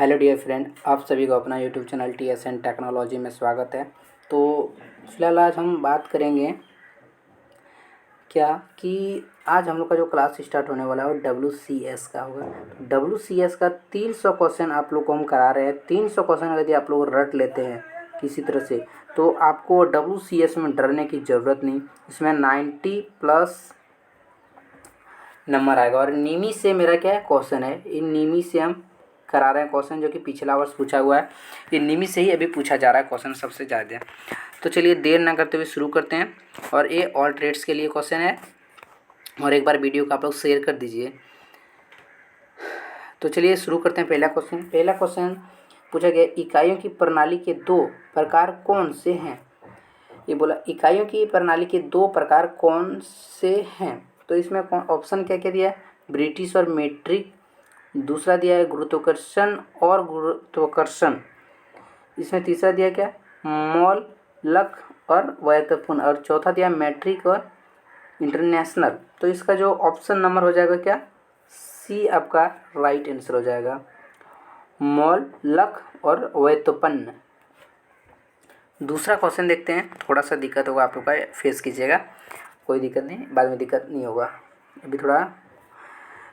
Hello dear friend, आप सभी को अपना यूट्यूब चैनल TSN टेक्नोलॉजी में स्वागत है। तो फिलहाल आज हम बात करेंगे क्या कि आज हम लोग का जो क्लास स्टार्ट होने वाला है वो WCS का होगा। WCS का 300 क्वेश्चन आप लोग को हम करा रहे हैं। 300 क्वेश्चन यदि आप लोग रट लेते हैं किसी तरह से तो आपको WCS में डरने की ज़रूरत नहीं। इसमें 90+ नंबर आएगा। और नीमी से मेरा क्या है क्वेश्चन है, इन नीमी से हम करा रहे हैं क्वेश्चन जो कि पिछला वर्ष पूछा हुआ है। ये नीमी से ही अभी पूछा जा रहा है क्वेश्चन सबसे ज़्यादा। तो चलिए देर ना करते हुए शुरू करते हैं। और ये ऑल ट्रेड्स के लिए क्वेश्चन है और एक बार वीडियो को आप लोग शेयर कर दीजिए। तो चलिए शुरू करते हैं। पहला क्वेश्चन पूछा गया, इकाइयों की प्रणाली के 2 प्रकार कौन से हैं। ये बोला इकाइयों की प्रणाली के 2 प्रकार कौन से हैं। तो इसमें ऑप्शन क्या क्या दिया है, ब्रिटिश और मेट्रिक। दूसरा दिया है गुरुत्वाकर्षण और गुरुत्वाकर्षण। इसमें तीसरा दिया क्या, मौलक और व्युत्पन्न। और चौथा दिया मैट्रिक और इंटरनेशनल। तो इसका जो ऑप्शन नंबर हो जाएगा क्या, सी आपका राइट आंसर हो जाएगा, मौलक और व्युत्पन्न। दूसरा क्वेश्चन देखते हैं। थोड़ा सा दिक्कत होगा आप लोग का, फेस कीजिएगा, कोई दिक्कत नहीं, बाद में दिक्कत नहीं होगा अभी थोड़ा।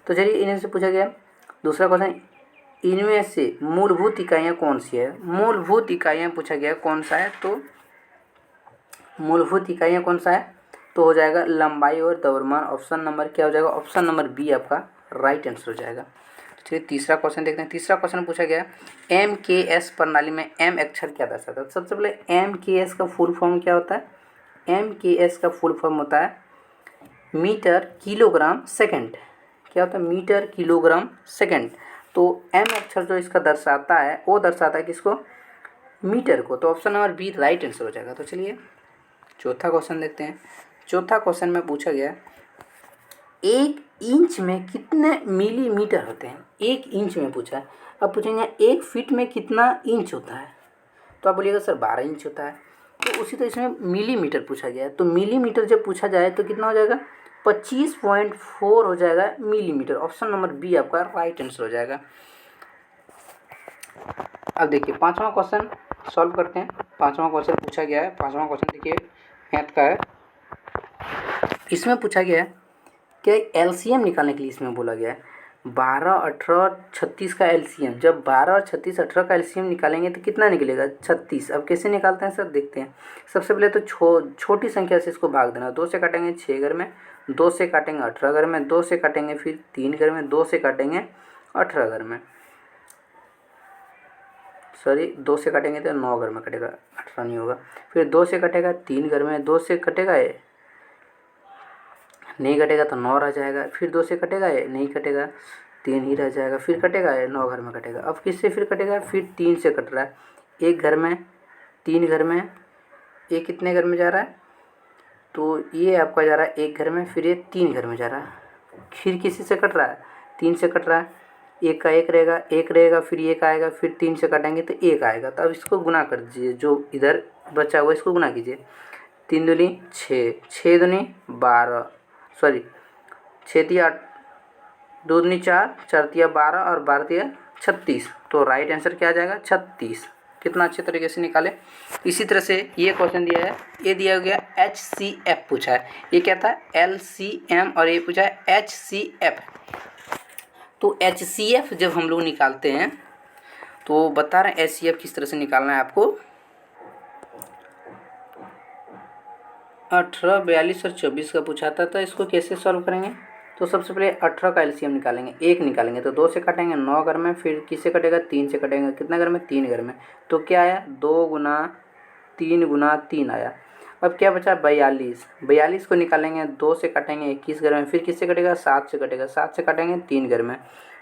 तो चलिए इन्हीं से पूछा गया दूसरा क्वेश्चन, इनमें से मूलभूत इकाइयाँ कौन सी है। मूलभूत इकाइयाँ पूछा गया कौन सा है। तो मूलभूत इकाइयाँ कौन सा है, तो हो जाएगा लंबाई और द्रव्यमान। ऑप्शन नंबर क्या हो जाएगा, ऑप्शन नंबर बी आपका राइट आंसर हो जाएगा। चलिए तीसरा क्वेश्चन देखते हैं। तीसरा क्वेश्चन पूछा गया, MKS प्रणाली में M अक्षर क्या दर्शाता है। सबसे पहले MKS का फुल फॉर्म क्या होता है। MKS का फुल फॉर्म होता है मीटर किलोग्राम सेकंड। क्या होता है, मीटर किलोग्राम सेकंड। तो M अक्षर जो इसका दर्शाता है वो दर्शाता है किसको, मीटर को। तो option number B right answer हो जाएगा। तो चलिए चौथा क्वेश्चन देखते हैं। चौथा क्वेश्चन में पूछा गया, 1 इंच में कितने मिलीमीटर होते हैं। 1 इंच में पूछा है। अब पूछेंगे 1 फीट में कितना इंच होता है। तो आप बोलिएगा सर 12 इंच होता है। तो उसी तरह इसमें मिलीमीटर पूछा गया है। तो मिलीमीटर जब पूछा जाए तो कितना हो जाएगा, 25.4 हो जाएगा मिलीमीटर। ऑप्शन नंबर बी आपका राइट आंसर हो जाएगा। अब देखिए पांचवा क्वेश्चन सॉल्व करते हैं। पांचवा क्वेश्चन पूछा गया है। पांचवा क्वेश्चन देखिए मैथ का है। इसमें पूछा गया है कि LCM निकालने के लिए इसमें बोला गया है 12, 18, 36 का LCM। जब 12, 36, 18 का LCM निकालेंगे तो कितना निकलेगा, 36। अब कैसे निकालते हैं सर, देखते हैं। सबसे पहले तो छोटी संख्या से इसको भाग देना। 2 से काटेंगे 6 घर में, 2 से काटेंगे 18 घर में, 2 से काटेंगे फिर 3 घर में, 2 से काटेंगे 18 घर में, सॉरी 2 से काटेंगे तो 9 घर में कटेगा, 18 नहीं होगा। फिर 2 से कटेगा 3 घर में, 2 से कटेगा ये नहीं कटेगा तो 9 रह जाएगा। फिर 2 से कटेगा ये नहीं कटेगा, 3 ही रह जाएगा। फिर कटेगा ये 9 घर में कटेगा। अब किससे फिर कटेगा, फिर 3 से कट रहा है। 1 घर में, 3 घर में, ये कितने घर में जा रहा है, तो ये आपका जा रहा है 1 घर में, फिर ये 3 घर में जा रहा है। फिर किसी से कट रहा है, 3 से कट रहा है। 1 का 1 रहेगा, 1 रहेगा, फिर 1 आएगा, फिर 3 से काटेंगे तो 1 आएगा। तो अब इसको गुना कर दीजिए, जो इधर बचा हुआ इसको गुना कीजिए। 3 दूनी 6, 6 दूनी 12, सॉरी 6 तिया 8, 2 दूनी 4, 4 तिया 12 और 12 तिया 36। तो राइट आंसर क्या आ जाएगा, 36। कितना अच्छे तरीके से निकाले। इसी तरह से ये क्वेश्चन दिया है, ये दिया गया HCF पूछा है। ये क्या था, LCM, और ये पूछा है HCF। तो HCF जब हम लोग निकालते हैं तो बता रहे हैं HCF किस तरह से निकालना है आपको। 18, 42 और 24 का पूछा था इसको कैसे सॉल्व करेंगे। तो सबसे पहले 18 का LCM निकालेंगे। 1 निकालेंगे तो 2 से काटेंगे 9 घर में, फिर किससे कटेगा, 3 से कटेगा, कितना घर में, 3 घर में। तो क्या आया, 2 गुना 3 गुना 3 आया। अब क्या बचा, 42। 42 को निकालेंगे, 2 से काटेंगे 21 घर में, फिर किससे कटेगा, 7 से कटेगा, 7 से काटेंगे 3 घर में।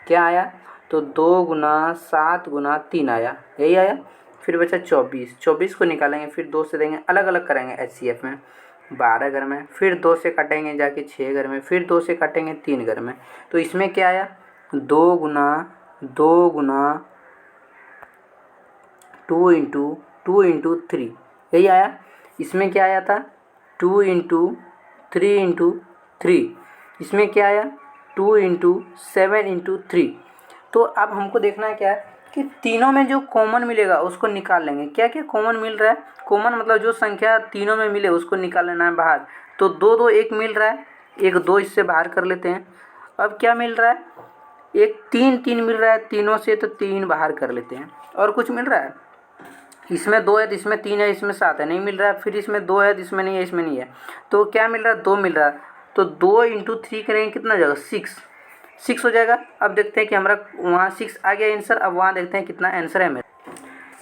क्या आया, तो 2 गुना 7 गुना 3 आया, यही आया। फिर बचा 24। 24 को निकालेंगे, फिर 2 से देंगे, अलग अलग करेंगे HCF में। 12 घर में, फिर 2 से काटेंगे जाके 6 घर में, फिर 2 से काटेंगे 3 घर में। तो इसमें क्या आया, 2 गुना 2 इंटू 2 इंटू 3, यही आया। इसमें क्या आया था, 2 इंटू 3 इंटू 3। इसमें क्या आया, 2 इंटू 7 इंटू 3। तो अब हमको देखना है क्या है कि तीनों में जो कॉमन मिलेगा उसको निकाल लेंगे। क्या क्या कॉमन मिल रहा है? कॉमन मतलब जो संख्या तीनों में मिले उसको निकाल लेना है बाहर। तो 2 2 1 मिल रहा है, 1 2 इससे बाहर कर लेते हैं। अब क्या मिल रहा है? एक 3 3 मिल रहा है तीनों से, तो 3 बाहर कर लेते हैं। और कुछ मिल रहा है? इसमें 2 है तो इसमें 3 है, इसमें 7 है, नहीं मिल रहा है। फिर इसमें 2 है तो इसमें नहीं है, इसमें नहीं है। तो क्या मिल रहा है? 2 मिल रहा है। तो 2 × 3 करेंगे कितना हो जाएगा? 6 हो जाएगा। अब देखते हैं कि हमारा वहाँ 6 आ गया आंसर। अब वहाँ देखते हैं कितना आंसर है मेरा।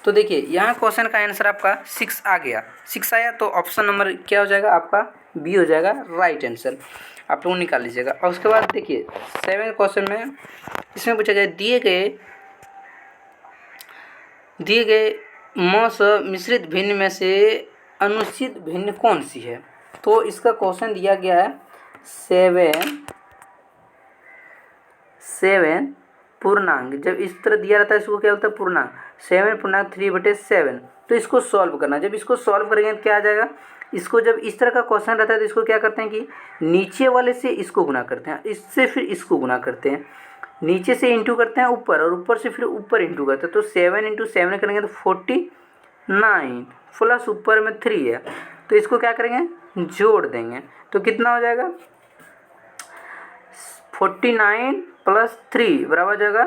तो देखिए यहाँ क्वेश्चन का आंसर आपका 6 आ गया। 6 आया तो ऑप्शन नंबर क्या हो जाएगा? आपका बी हो जाएगा राइट आंसर। आप लोग निकाल लीजिएगा। और उसके बाद देखिए 7 क्वेश्चन में इसमें पूछा गया दिए गए मौस मिश्रित भिन्न में से अनुचित भिन्न कौन सी है? तो इसका क्वेश्चन दिया गया है 7 पूर्णांक। जब इस तरह दिया रहता है इसको क्या बोलते हैं? पूर्णांक। 7 पूर्णांक 3/7। तो इसको सॉल्व करना। जब इसको सॉल्व करेंगे तो क्या आ जाएगा? इसको जब इस तरह का क्वेश्चन रहता है तो इसको क्या करते हैं कि नीचे वाले से इसको गुना करते हैं, इससे फिर इसको गुना करते हैं, नीचे से इंटू करते हैं ऊपर, और ऊपर से फिर ऊपर इंटू करते हैं। तो 7 × 7 करेंगे तो 49 प्लस ऊपर में 3 है, तो इसको क्या करेंगे? जोड़ देंगे। तो कितना हो जाएगा? 49 + 3 बराबर हो जाएगा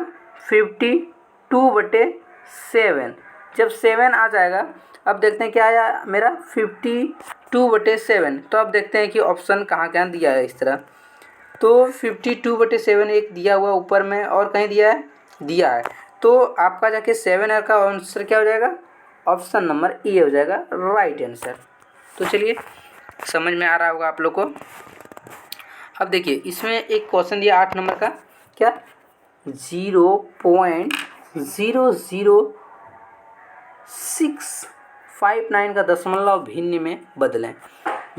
52/7। जब 7 आ जाएगा, अब देखते हैं क्या आया मेरा 52/7। तो अब देखते हैं कि ऑप्शन कहाँ कहाँ दिया है इस तरह। तो 52/7 एक दिया हुआ ऊपर में, और कहीं दिया है। तो आपका जाके 7 का आंसर क्या हो जाएगा? ऑप्शन नंबर ए हो जाएगा राइट आंसर। तो चलिए समझ में आ रहा होगा आप लोग को। अब देखिए इसमें एक क्वेश्चन दिया 8 नंबर का, क्या 0.00659 का दशमलव भिन्न में बदलें।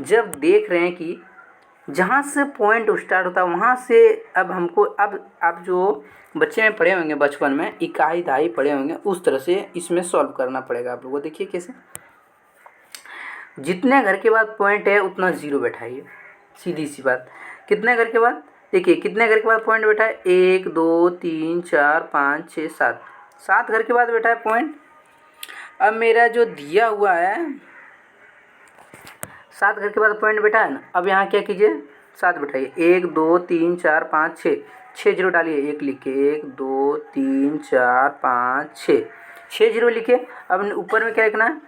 जब देख रहे हैं कि जहाँ से पॉइंट स्टार्ट होता है वहाँ से अब हमको अब जो बच्चे में पढ़े होंगे बचपन में इकाई दहाई पढ़े होंगे, उस तरह से इसमें सॉल्व करना पड़ेगा आप लोगों को। देखिए कैसे, जितने घर के बाद पॉइंट है उतना जीरो बैठाइए, सीधी सी बात। कितने घर के बाद? देखिए कितने घर के बाद पॉइंट बैठा है? 1 2 3 4 5 6 7, 7 घर के बाद बैठा है पॉइंट। अब मेरा जो दिया हुआ है 7 घर के बाद पॉइंट बैठा है ना। अब यहाँ क्या कीजिए? 7 बैठाइए। 1 2 3 4 5 6, 6 जीरो डालिए, 1 लिखे, 1 2 3 4 5 6, 6 जीरो लिखे। अब ऊपर में क्या लिखना है?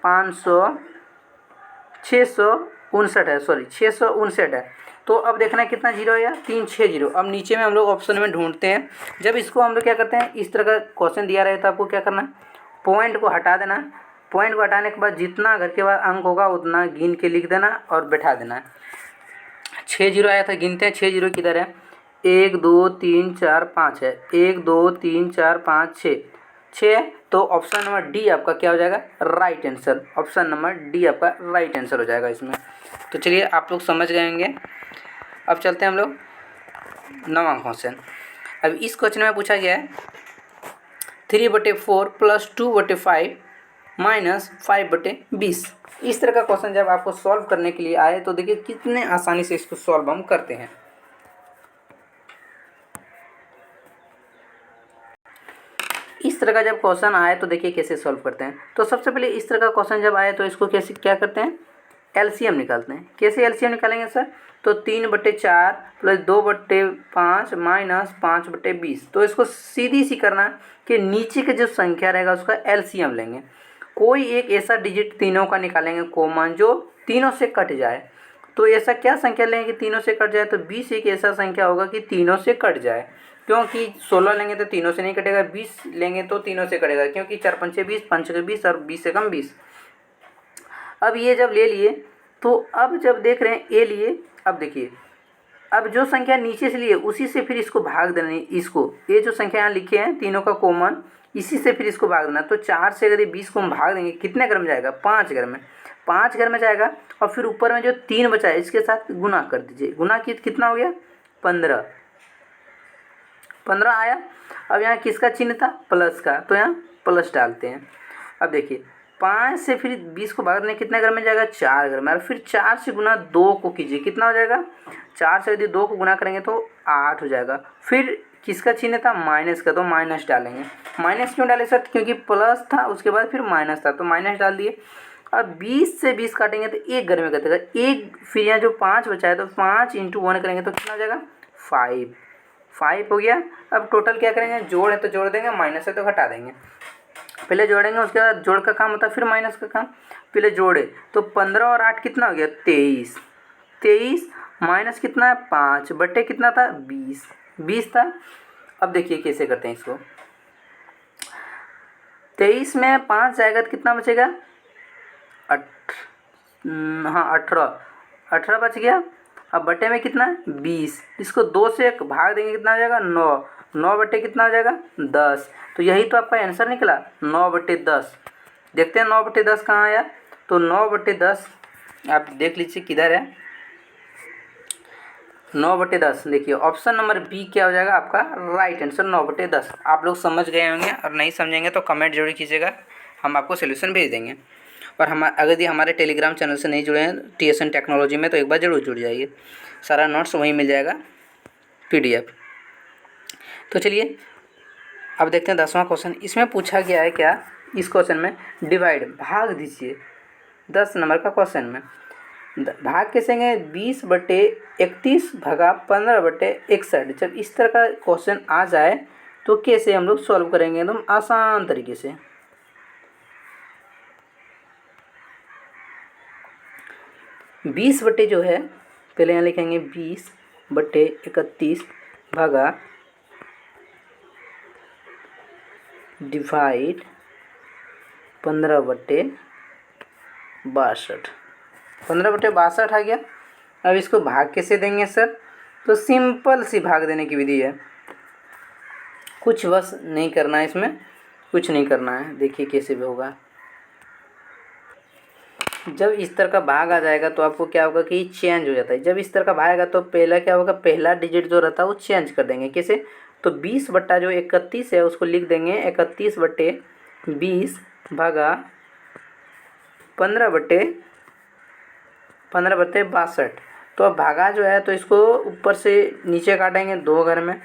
659 है, सॉरी 659 है। तो अब देखना है कितना जीरो है? 3 6 जीरो। अब नीचे में हम लोग ऑप्शन में ढूंढते हैं। जब इसको हम लोग क्या करते हैं, इस तरह का क्वेश्चन दिया रहे तो आपको क्या करना है? पॉइंट को हटा देना है। पॉइंट को हटाने के बाद जितना घर के बाद अंक होगा उतना गिन के लिख देना और बैठा देना है। 6 जीरो आया था, गिनते हैं 6 जीरो किधर है? 1 2 3 4 5 है, 1 2 3 4 5 6। तो ऑप्शन नंबर डी आपका क्या हो जाएगा? Right answer. Option number D आपका राइट आंसर हो जाएगा इसमें। तो चलिए आप लोग समझ गए होंगे। अब चलते हैं हम लोग 9वां क्वेश्चन। अब इस क्वेश्चन में पूछा गया है 3/4 + 2/5 - 5/20। इस तरह का क्वेश्चन जब आपको सॉल्व करने के लिए आए तो देखिए कितने आसानी से इसको सॉल्व हम करते हैं। इस तरह का जब क्वेश्चन आए तो देखिए कैसे सॉल्व करते हैं। तो सबसे पहले इस तरह का क्वेश्चन जब आए तो इसको कैसे क्या करते हैं? एलसीएम निकालते हैं। कैसे एलसीएम निकालेंगे सर? तो 3/4 + 2/5 - 5/20। तो इसको सीधी सी करना है कि नीचे के जो संख्या रहेगा उसका एलसीएम लेंगे। कोई एक ऐसा डिजिट तीनों का निकालेंगे कॉमन जो तीनों से कट जाए। तो ऐसा क्या संख्या लेंगे कि तीनों से कट जाए? तो 20 एक ऐसा संख्या होगा कि तीनों से कट जाए, क्योंकि 16 लेंगे तो तीनों से नहीं कटेगा, 20 लेंगे तो तीनों से कटेगा, क्योंकि 4 पंचे 20, 5 के 20 और 20 से कम 20। अब ये जब ले लिए तो अब जब देख रहे हैं ए लिए, अब देखिए अब जो संख्या नीचे से लिए उसी से फिर इसको भाग देना। इसको ये जो संख्या यहाँ लिखे हैं तीनों का कॉमन, इसी से फिर इसको भाग देना। तो 4 से अगर 20 को हम भाग देंगे कितने घर में जाएगा? 5 घर में। 5 घर में जाएगा और फिर ऊपर में जो 3 बचा है इसके साथ गुना कर दीजिए। गुना की कितना हो गया? 15 आया। अब यहाँ किसका चिन्ह था? प्लस का, तो यहाँ प्लस डालते हैं। अब देखिए 5 से फिर 20 को भाग देने कितने घर में जाएगा? 4 घर में। और फिर 4 से गुना 2 को कीजिए, कितना हो जाएगा? 4 से यदि 2 को गुना करेंगे तो 8 हो जाएगा। फिर किसका चिन्ह था, माइनस का, तो माइनस डालेंगे। माइनस क्यों डाले सर, क्योंकि प्लस था उसके बाद फिर माइनस था तो माइनस डाल दिए। अब 20 से 20 काटेंगे तो एक घर में कटेगा एक, फिर यहाँ जो 5 बचा है तो 5 × 1 करेंगे तो कितना हो जाएगा 5 हो गया। अब टोटल क्या करेंगे, जोड़ है तो जोड़ देंगे, माइनस है तो घटा देंगे। पहले जोड़ेंगे उसके बाद जोड़ का काम होता है फिर माइनस का काम। पहले जोड़े तो 15 और 8 कितना हो गया 23 माइनस कितना है 5 बटे कितना था 20 था। अब देखिए कैसे करते हैं इसको, 23 में 5 जाएगा तो कितना बचेगा, 18 बच गया। अब बटे में कितना है 20, इसको 2 से भाग देंगे कितना हो जाएगा 9 बटे कितना हो जाएगा 10। तो यही तो आपका आंसर निकला 9/10। देखते हैं 9/10 कहाँ आया, तो 9/10 आप देख लीजिए किधर है, 9/10 देखिए ऑप्शन नंबर बी क्या हो जाएगा आपका राइट आंसर 9/10। आप लोग समझ गए होंगे, और नहीं समझेंगे तो कमेंट जरूर कीजिएगा, हम आपको सोल्यूशन भेज देंगे। और हम अगर यदि हमारे टेलीग्राम चैनल से नहीं जुड़े हैं TSN टेक्नोलॉजी में तो एक बार ज़रूर जुड़ जाइए, सारा नोट्स वहीं मिल जाएगा PDF। तो चलिए अब देखते हैं 10वां क्वेश्चन। इसमें पूछा गया है क्या, इस क्वेश्चन में डिवाइड भाग दीजिए 10 नंबर का क्वेश्चन में भाग कैसे हैं 20/31 भागा 15/61। जब इस तरह का क्वेश्चन आ जाए तो कैसे हम लोग सॉल्व करेंगे एकदम आसान तरीके से। 20 बटे जो है पहले यहाँ लिखेंगे 20/31 भागा डिवाइड 15/62 15/62 आ गया। अब इसको भाग कैसे देंगे सर, तो सिंपल सी भाग देने की विधि है, कुछ बस नहीं करना है, इसमें कुछ नहीं करना है। देखिए कैसे भी होगा, जब इस तरह का भाग आ जाएगा तो आपको क्या होगा कि चेंज हो जाता है। जब इस तरह का भाग आएगा तो पहला क्या होगा, पहला डिजिट जो रहता है वो चेंज कर देंगे। कैसे, तो 20 बट्टा जो 31 है उसको लिख देंगे 31/20 भागा 15/62। तो अब भागा जो है तो इसको ऊपर से नीचे काटेंगे 2 घर में।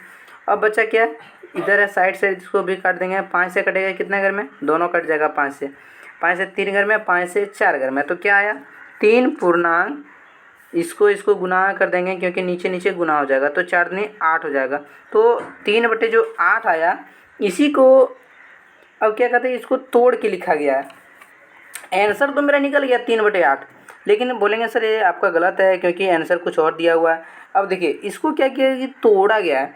अब बचा क्या, इधर है साइड से इसको भी काट देंगे, 5 से कटेगा कितने घर में, दोनों कट जाएगा 5 से 3 घर में, 5 से 4 घर में। तो क्या आया 3 पूर्णांक, इसको गुना कर देंगे क्योंकि नीचे नीचे गुना हो जाएगा, तो 4 दूनी 8 हो जाएगा। तो 3/8 आया। इसी को अब क्या कहते हैं, इसको तोड़ के लिखा गया है। आंसर तो मेरा निकल गया 3/8, लेकिन बोलेंगे सर ये आपका गलत है क्योंकि आंसर कुछ और दिया हुआ है। अब देखिए इसको क्या किया कि तोड़ा गया है,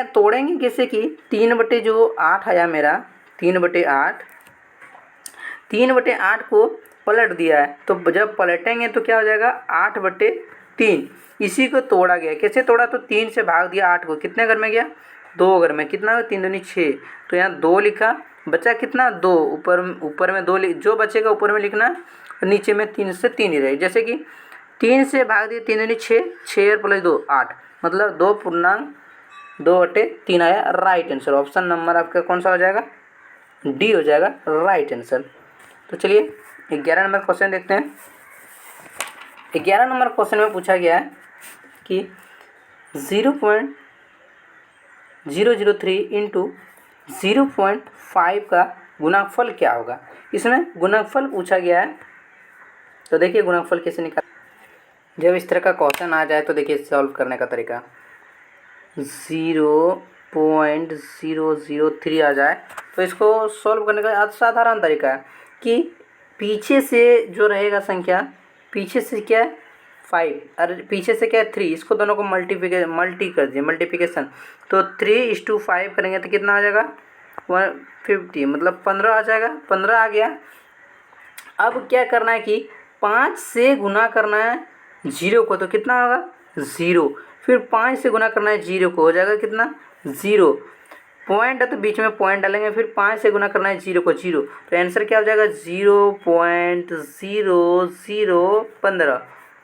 तोड़ेंगे कैसे कि 3/8 आया मेरा 3/8 को पलट दिया है, तो जब पलटेंगे तो क्या हो जाएगा 8/3। इसी को तोड़ा गया, कैसे तोड़ा, तो 3 से भाग दिया 8 को, कितने घर में गया 2 घर में, कितना 3 दूनी 6, तो यहाँ 2 लिखा, बचा कितना 2, ऊपर में 2 जो बचेगा ऊपर में लिखना, नीचे में 3 से 3 ही रहे। जैसे कि 3 से भाग दिए 3 दूनी 6, 6 और प्लस 2 8, मतलब 2/3 आया राइट आंसर। ऑप्शन नंबर आपका कौन सा हो जाएगा, डी हो जाएगा राइट आंसर। तो चलिए 11 नंबर क्वेश्चन देखते हैं। 11 नंबर क्वेश्चन में पूछा गया है कि 0.003 इंटू 0.5 का गुणनफल क्या होगा। इसमें गुणनफल पूछा गया है, तो देखिए गुणनफल कैसे निकाल। जब इस तरह का क्वेश्चन आ जाए तो देखिए सॉल्व करने का तरीका, 0.003 आ जाए तो इसको सॉल्व करने का साधारण तरीका है कि पीछे से जो रहेगा संख्या, पीछे से क्या है 5 और पीछे से क्या है 3, इसको दोनों को मल्टी कर दिए मल्टीप्लिकेशन, तो 3:5 करेंगे तो कितना आ जाएगा 150, मतलब 15 आ जाएगा, 15 आ गया। अब क्या करना है कि 5 से गुना करना है 0 को, तो कितना होगा 0, फिर 5 से गुना करना है 0 को, हो जाएगा कितना 0, पॉइंट है तो बीच में पॉइंट डालेंगे, फिर 5 से गुना करना है 0 को 0, तो आंसर क्या हो जाएगा 0.0015।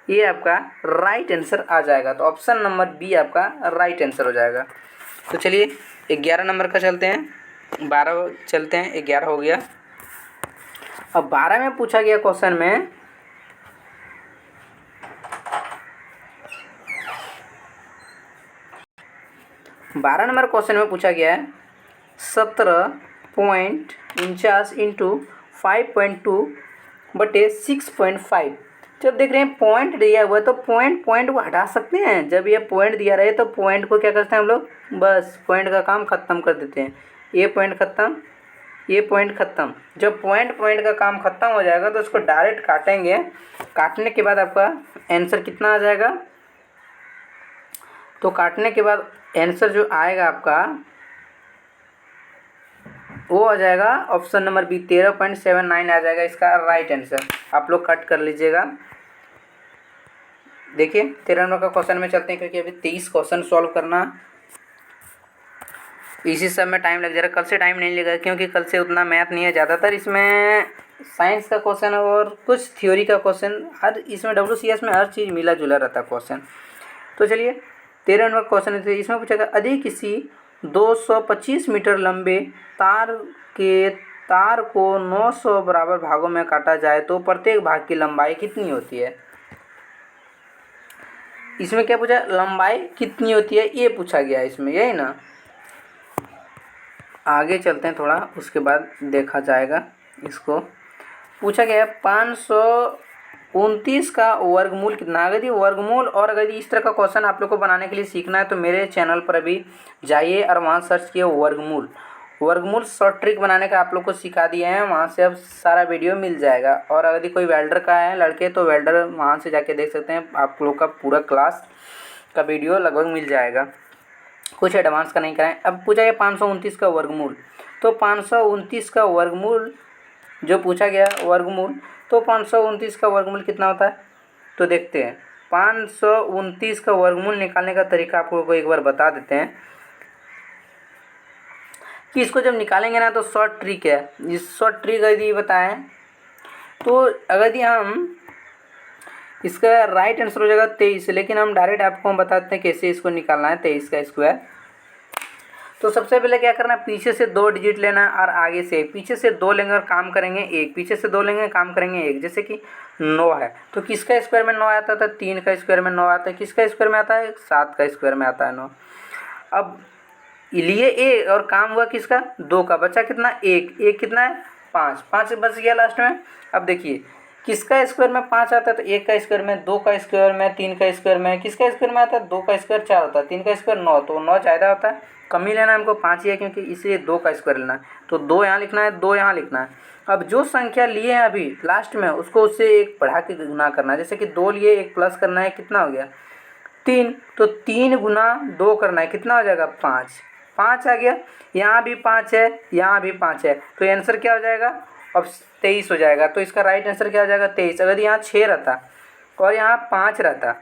ये आपका राइट आंसर आ जाएगा। तो ऑप्शन नंबर बी आपका राइट आंसर हो जाएगा। तो चलिए 11 नंबर का चलते हैं, 12 चलते हैं, 11 हो गया। अब 12 में पूछा गया क्वेश्चन में 12 नंबर क्वेश्चन में पूछा गया है 17.49 इंटू 5.2 बटे 6.5। जब देख रहे हैं पॉइंट दिया हुआ है तो पॉइंट को हटा सकते हैं। जब ये पॉइंट दिया रहे तो पॉइंट को क्या करते हैं हम लोग, बस पॉइंट का काम ख़त्म कर देते हैं। ये पॉइंट ख़त्म, ये पॉइंट ख़त्म। जब पॉइंट का काम ख़त्म हो जाएगा तो उसको डायरेक्ट काटेंगे। काटने के बाद आपका आंसर कितना आ जाएगा, तो काटने के बाद आंसर जो आएगा आपका वो आ जाएगा ऑप्शन नंबर बी 13.79 आ जाएगा इसका राइट आंसर। आप लोग कट कर लीजिएगा। देखिए 13 नंबर का क्वेश्चन में चलते हैं, क्योंकि अभी 23 क्वेश्चन सॉल्व करना, इसी सब में टाइम लग जाएगा। कल से टाइम नहीं लगेगा क्योंकि कल से उतना मैथ नहीं है, ज़्यादातर इसमें साइंस का क्वेश्चन और कुछ थ्योरी का क्वेश्चन, हर इसमें WCS में हर चीज़ मिला जुला रहता है क्वेश्चन। तो चलिए 13 नंबर क्वेश्चन है, इसमें पूछा गया यदि किसी 225 मीटर लंबे तार को 900 बराबर भागों में काटा जाए तो प्रत्येक भाग की लंबाई कितनी होती है। इसमें क्या पूछा, लंबाई कितनी होती है, ये पूछा गया है इसमें, यही ना। आगे चलते हैं थोड़ा, उसके बाद देखा जाएगा। इसको पूछा गया है 529 का वर्गमूल कितना। अगर ये वर्गमूल और अगर इस तरह का क्वेश्चन आप लोग को बनाने के लिए सीखना है तो मेरे चैनल पर अभी जाइए और वहाँ सर्च किए वर्गमूल शॉर्ट ट्रिक बनाने का आप लोग को सिखा दिए हैं, वहाँ से अब सारा वीडियो मिल जाएगा। और अगर कोई वेल्डर का है लड़के तो वेल्डर वहाँ से जाके देख सकते हैं, आप लोग का पूरा क्लास का वीडियो लगभग मिल जाएगा, कुछ एडवांस का नहीं कराएं। अब पूछा गया 529 का वर्गमूल, तो 529 का वर्गमूल जो पूछा गया वर्गमूल, तो 529 का वर्गमूल कितना होता है, तो देखते हैं। 529 का वर्गमूल निकालने का तरीका आप लोगों को एक बार बता देते हैं कि इसको जब निकालेंगे ना तो शॉर्ट ट्रिक है। इस शॉर्ट ट्रिक यदि बताएं तो अगर हम इसका राइट आंसर हो जाएगा 23, लेकिन हम डायरेक्ट आपको हम बताते हैं कैसे इसको निकालना है 23 का स्क्वायर। तो सबसे पहले क्या करना है, पीछे से 2 डिजिट लेना है और आगे से पीछे से 2 लेंगे और काम करेंगे 1, पीछे से 2 लेंगे काम करेंगे 1। जैसे कि 9 है तो किसका स्क्वायर में 9 आता था, 3 का स्क्वायर में 9 आता है। किसका स्क्वायर में आता है, 7 का स्क्वायर में आता है 9। अब लिए ए और काम हुआ किसका, 2 का, बचा कितना 1 कितना है 5 बच गया लास्ट में। अब देखिए किसका स्क्वायर में 5 आता है, तो 1 का स्क्वायर में, 2 का स्क्वायर में, 3 का स्क्वायर में, किसका स्क्वायर में आता है 2 का स्क्वायर 4 होता है, 3 का स्क्वायर 9, तो 9 ज़्यादा होता है, कम ही लेना है हमको 5 ही है क्योंकि इसलिए 2 का स्क्वायर लेना है। तो 2 यहाँ लिखना है, 2 यहाँ लिखना है। अब जो संख्या लिए हैं अभी लास्ट में उसको उससे 1 बढ़ा के गुना करना है। जैसे कि 2 लिए 1 प्लस करना है, कितना हो गया 3, तो 3 गुना 2 करना है, कितना हो जाएगा 5 आ गया। यहाँ भी 5 है, यहाँ भी 5 है, तो आंसर क्या हो जाएगा, अब 23 हो जाएगा। तो इसका राइट आंसर क्या हो जाएगा 23। अगर यहाँ 6 रहता और यहाँ 5 रहता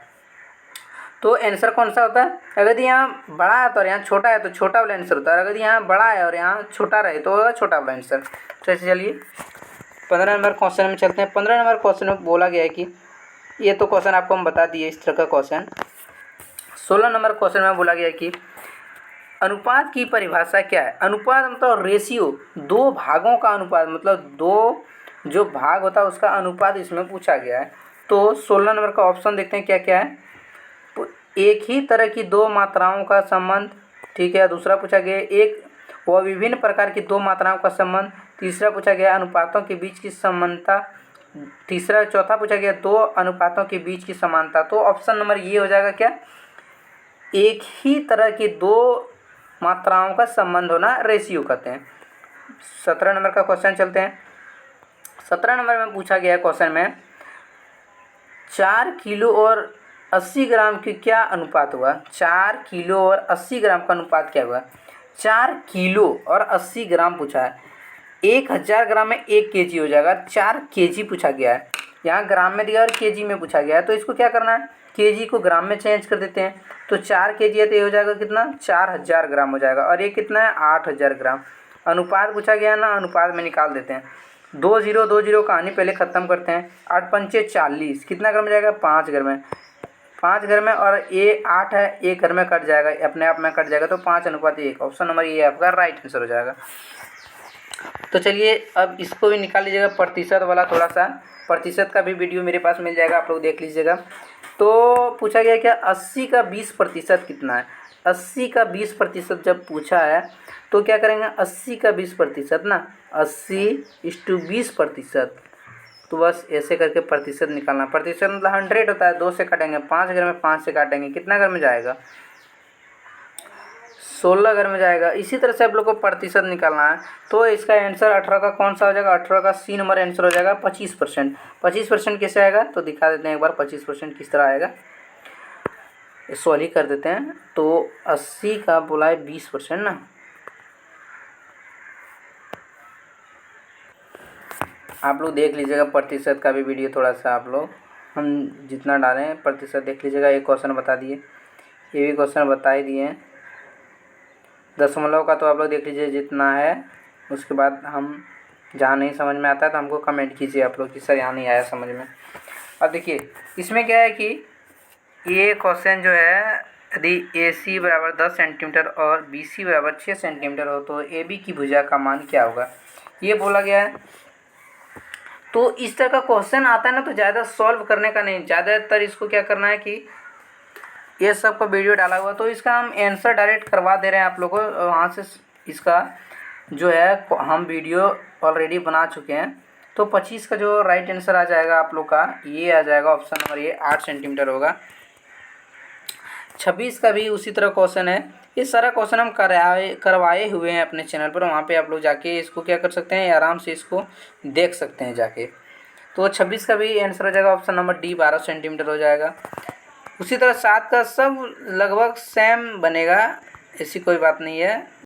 तो आंसर कौन सा होता है, अगर यहाँ बड़ा है तो और यहाँ छोटा है तो छोटा वाला आंसर होता है, अगर यहाँ बड़ा है और यहाँ छोटा रहे तो होगा छोटा वाला आंसर। तो चलिए 15 नंबर क्वेश्चन में चलते हैं। 15 नंबर क्वेश्चन में बोला गया है कि ये तो क्वेश्चन आपको हम बता दिए इस तरह का क्वेश्चन। 16 नंबर क्वेश्चन में बोला गया है कि अनुपात की परिभाषा क्या है। अनुपात मतलब रेशियो, 2 भागों का अनुपात, मतलब 2 जो भाग होता है उसका अनुपात इसमें पूछा गया है। तो 16 नंबर का ऑप्शन देखते हैं क्या क्या है। तो एक ही तरह की 2 मात्राओं का संबंध, ठीक है। दूसरा पूछा गया एक व विभिन्न प्रकार की 2 मात्राओं का संबंध। तीसरा पूछा गया अनुपातों के बीच की समानता। चौथा पूछा गया 2 अनुपातों के बीच की समानता। तो ऑप्शन नंबर ये हो जाएगा क्या, एक ही तरह की 2 मात्राओं का संबंध होना रेशियो कहते हैं। 17 नंबर का क्वेश्चन चलते हैं। 17 नंबर में पूछा गया क्वेश्चन में 4 किलो और 80 ग्राम की क्या अनुपात हुआ। 4 किलो और 80 ग्राम का अनुपात क्या हुआ। 4 किलो और 80 ग्राम पूछा है, 1000 ग्राम में 1 केजी हो जाएगा। 4 केजी पूछा गया है, यहाँ ग्राम में दिया और केजी में पूछा गया है, तो इसको क्या करना है, केजी को ग्राम में चेंज कर देते हैं। तो 4 केजी है तो ये हो जाएगा कितना 4000 ग्राम हो जाएगा, और ये कितना है 8000 ग्राम। अनुपात पूछा गया है ना, अनुपात में निकाल देते हैं। 2 0 2 0 कहानी पहले ख़त्म करते हैं। 8 पंचे 40, कितना घर में जाएगा 5 घर में, 5 घर में, और ये 8 है 1 घर में कट जाएगा, अपने आप में कट जाएगा, तो 5:1। ऑप्शन नंबर ये आपका राइट आंसर हो जाएगा। तो चलिए अब इसको भी निकाल लीजिएगा प्रतिशत वाला, थोड़ा सा प्रतिशत का भी वीडियो मेरे पास मिल जाएगा, आप लोग देख लीजिएगा। तो पूछा गया क्या 80 का 20% कितना है। 80 का 20% जब पूछा है तो क्या करेंगे, 80 का 20% ना, 80:20%। तो बस ऐसे करके प्रतिशत निकालना। प्रतिशत मतलब 100 होता है, 2 से काटेंगे 5 घर में, 5 से काटेंगे कितना घर में जाएगा, 16 घर में जाएगा। इसी तरह से आप लोग को प्रतिशत निकालना है। तो इसका आंसर 18 का कौन सा हो जाएगा, 18 का C नंबर आंसर हो जाएगा 25%। 25% कैसे आएगा तो दिखा देते हैं एक बार 25% किस तरह आएगा, सॉल्व ही कर देते हैं। तो 80 का बोला है 20% ना, आप लोग देख लीजिएगा प्रतिशत का भी वीडियो थोड़ा सा, आप लोग हम जितना डालें प्रतिशत देख लीजिएगा। एक क्वेश्चन बता दिए, ये भी क्वेश्चन बता ही दिए। दशमलव का तो आप लोग देख लीजिए जितना है, उसके बाद हम जहाँ नहीं समझ में आता है तो हमको कमेंट कीजिए आप लोग कि सर यहाँ नहीं आया समझ में। अब देखिए इसमें क्या है कि ये क्वेश्चन जो है, यदि AC बराबर 10 सेंटीमीटर और BC बराबर 6 सेंटीमीटर हो तो AB की भुजा का मान क्या होगा, ये बोला गया है। तो इस तरह का क्वेश्चन आता है ना तो ज़्यादा सॉल्व करने का नहीं, ज़्यादातर इसको क्या करना है कि ये सब का वीडियो डाला हुआ तो इसका हम आंसर डायरेक्ट करवा दे रहे हैं आप लोगों को। वहाँ से इसका जो है हम वीडियो ऑलरेडी बना चुके हैं। तो 25 का जो राइट आंसर आ जाएगा आप लोग का, ये आ जाएगा ऑप्शन नंबर ये 8 सेंटीमीटर होगा। 26 का भी उसी तरह क्वेश्चन है। ये सारा क्वेश्चन हम करवाए हुए हैं अपने चैनल पर, वहाँ पे आप लोग जाके इसको क्या कर सकते हैं, आराम से इसको देख सकते हैं जाके। तो 26 का भी आंसर हो जाएगा ऑप्शन नंबर D 12 सेंटीमीटर हो जाएगा। उसी तरह 7 का सब लगभग सेम बनेगा, ऐसी कोई बात नहीं है।